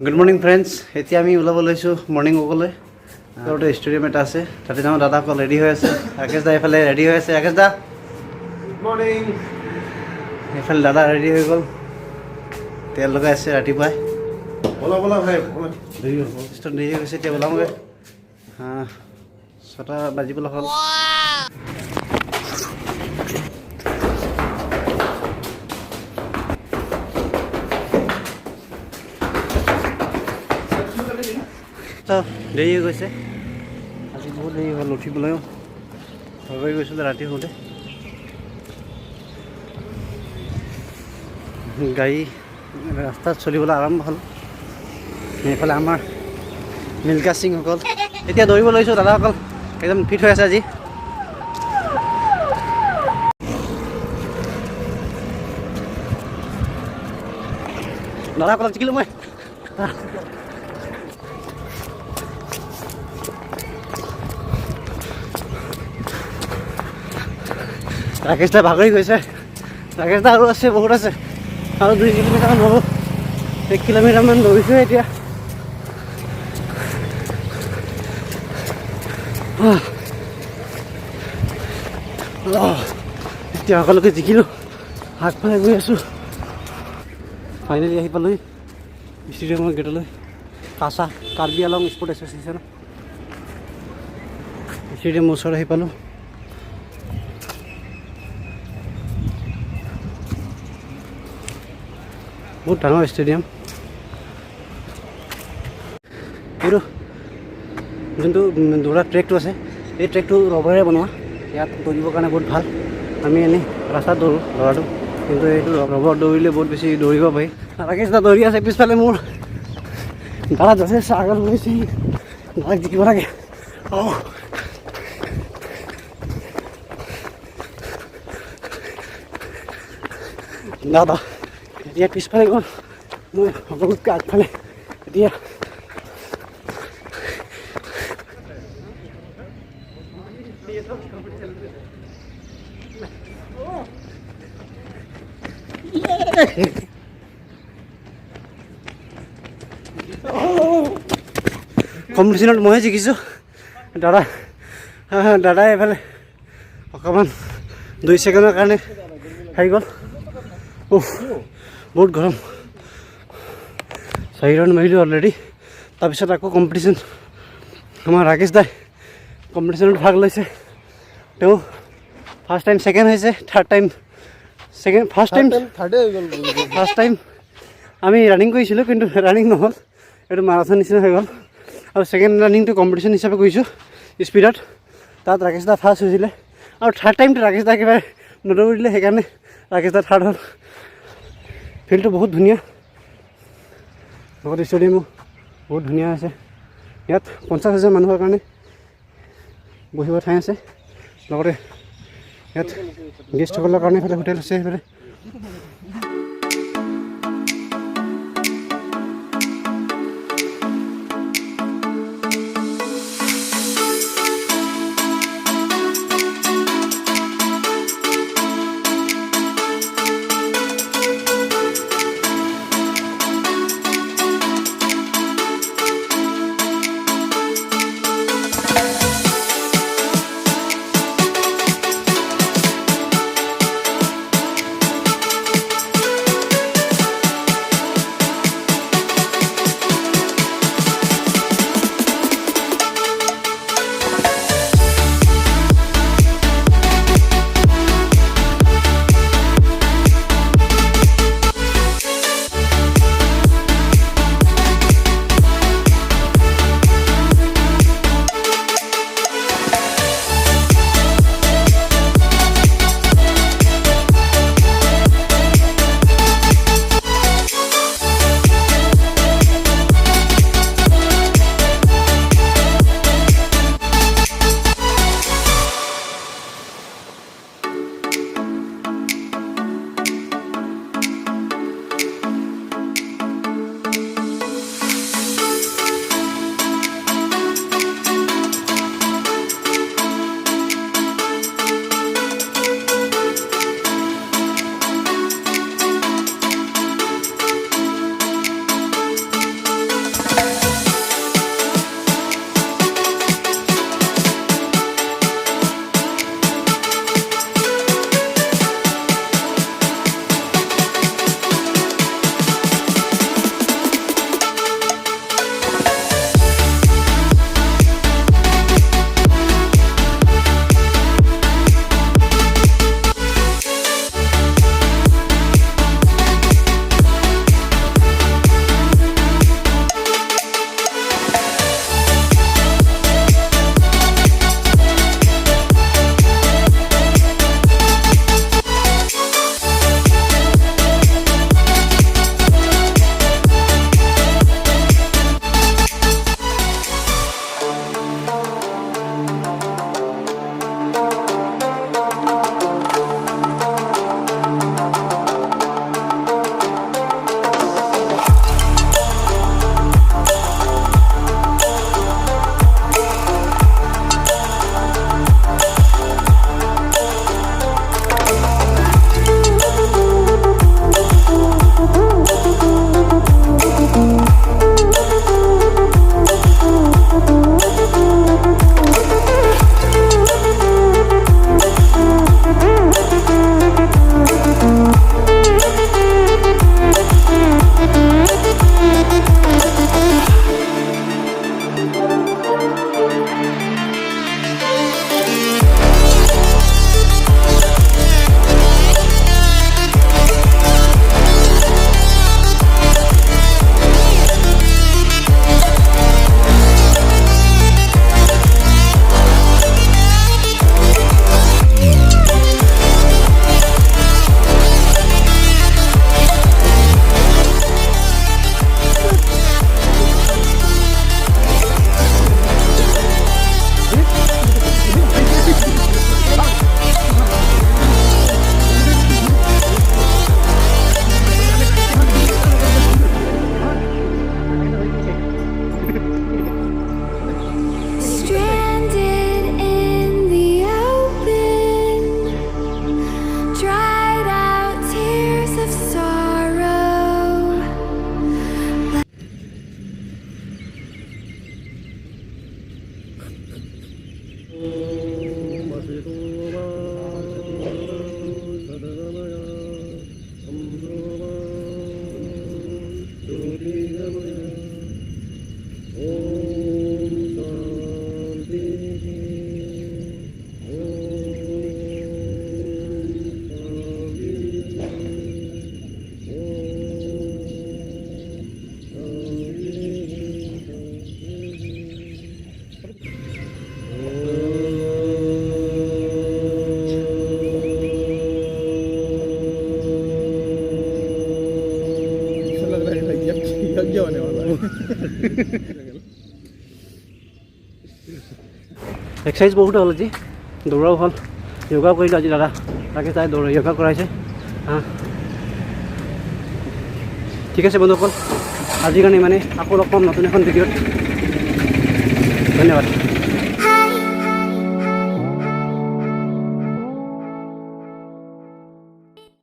Good morning friends. এতিয়া আমি ওলাব লৈছোঁ মৰ্ণিং ৱাকলৈ। ওচৰতে ষ্টেডিয়াম এটা আছে, তাতে যাওঁ। দাদাসকল ৰেডি হৈ আছে। ৰাকেশ দা এইফালে ৰেডি হৈ আছে। ৰাকেশ দা গুড মৰ্ণিং। এইফালে দাদা ৰেডি হৈ গ'ল, তেল লগাই আছে ৰাতিপুৱাই। বলা বলা ভাই দেৰি হৈ গৈছে, এতিয়া ওলামগৈ। 6টা বাজিবলৈ হ'ল। দেৰি হৈ গৈছে, আজি বহুত দেৰি হ'ল উঠিবলৈও। ভাগৰি গৈছিলোঁ ৰাতি শুওঁতে। গাড়ী ৰাস্তাত চলিবলৈ আৰম্ভ হ'ল। এইফালে আমাৰ মিল্কা সিংসকল এতিয়া দৌৰিব লৈছোঁ। দাদাসকল একদম ফিট হৈ আছে আজি। দাদাসকলক জিকিলোঁ মই। ৰাকেশ দা ভাগৰি গৈছে। ৰাকেশ দা আৰু আছে, বহুত আছে, আৰু 2 কিলোমিটাৰমান হ'ব। 1 কিলোমিটাৰমান দৌৰিছোঁ এতিয়া। এতিয়া সকলোকে জিকিলোঁ। আগফালে গৈ আছোঁ। ফাইনেলি আহি পালোঁ ষ্টেডিয়ামৰ গেটলৈ। কাছা কাৰ্বি আলং স্পৰ্ট এছ'চিয়েশ্যন ষ্টেডিয়ামৰ ওচৰত আহি পালোঁ। বহুত ডাঙৰ ষ্টেডিয়াম। এইটো যোনটো দৌৰা ট্ৰেকটো আছে, এই ট্ৰেকটো ৰবৰেৰে বনোৱা। ইয়াত দৌৰিবৰ কাৰণে বহুত ভাল। আমি এনেই ৰাস্তাত দৌৰোঁ দৌৰাটো, কিন্তু এইটো ৰবৰ দৌৰিলে বহুত বেছি দৌৰিব পাৰি। ৰাকেশ দা দৌৰি আছে পিছফালে। মোৰ দাদা যথেষ্ট আগত গৈছে, দাদাক জিকিব লাগে। দাদা এতিয়া পিছফালে গ'ল, মই সকলোতকৈ আগফালে। এতিয়া কম্পিটিশ্যনত ময়ে জিকিছোঁ। দাদাই এইফালে অকণমান 2 ছেকেণ্ডৰ কাৰণে হাৰি গ'ল। বহুত গৰম। 4 ৰাউণ্ড মাৰিলোঁ অলৰেডি। তাৰপিছত আকৌ কম্পিটিশ্যন। আমাৰ ৰাকেশ দাই কম্পিটিশ্যনত ভাগ লৈছে। তেওঁ ফাৰ্ষ্ট টাইম ছেকেণ্ড হৈছে, ফাৰ্ষ্ট টাইম আমি ৰানিং কৰিছিলোঁ, কিন্তু ৰানিং নহ'ল, এইটো মাৰাথন নিচিনা হৈ গ'ল। আৰু ছেকেণ্ড ৰানিংটো কম্পিটিশ্যন হিচাপে কৰিছোঁ স্পীডত। তাত ৰাকেশ দা ফাৰ্ষ্ট হৈছিলে, আৰু থাৰ্ড টাইমটো ৰাকেশ দা একেবাৰে নদৌৰিলে, সেইকাৰণে ৰাকেশ দা থাৰ্ড হ'ল। ফিল্ডটো বহুত ধুনীয়া, লগত ষ্টেডিয়ামো বহুত ধুনীয়া আছে। ইয়াত 50,000 মানুহৰ কাৰণে বহিব ঠাই আছে। লগতে ইয়াত গেষ্টসকলৰ কাৰণে এইফালে হোটেল আছে। সেইফালে এক্সাৰচাইজ বহুত হ'ল আজি দৌৰাও হ'ল য়োগাও কৰিলোঁ আজি দাদা তাকে তাই য়োগা কৰাইছে ঠিক আছে বন্ধুসকল আজিৰ কাৰণে মানে আকৌ লগ পাম নতুন এখন ভিডিঅ'ত ধন্যবাদ